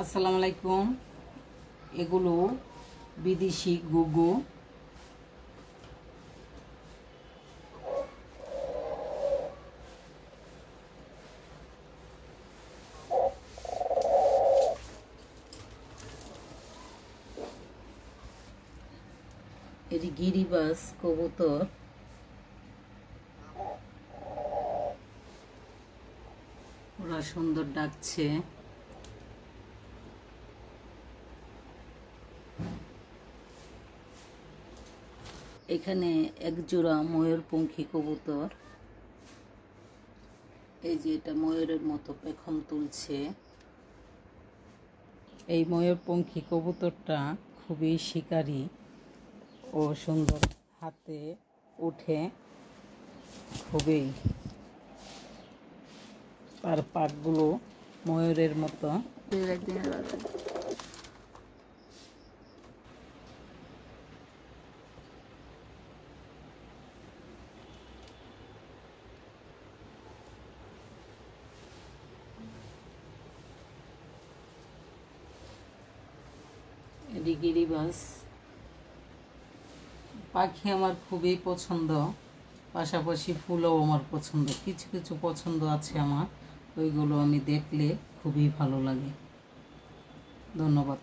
আসসালামু আলাইকুম। এগুলো বিদেশি গুগু। এটি গিরিবাজ কবুতর। ওরা সুন্দর ডাকছে। এখানে এক জোড়া ময়ূরপঙ্খী কবুতর। এই যে এটা ময়ূরের মতো পেখম তুলছে। এই ময়ূরপঙ্খী কবুতরটা খুবই শিকারী ও সুন্দর, হাতে উঠে খুবই। তার পাখগুলো ময়ূরের মতো। এটি গিরিবাজ পাখি। আমার খুবই পছন্দ, পাশাপাশি ফুলও আমার পছন্দ। কিছু কিছু পছন্দ আছে আমার, ওইগুলো আমি দেখলে খুবই ভালো লাগে। ধন্যবাদ।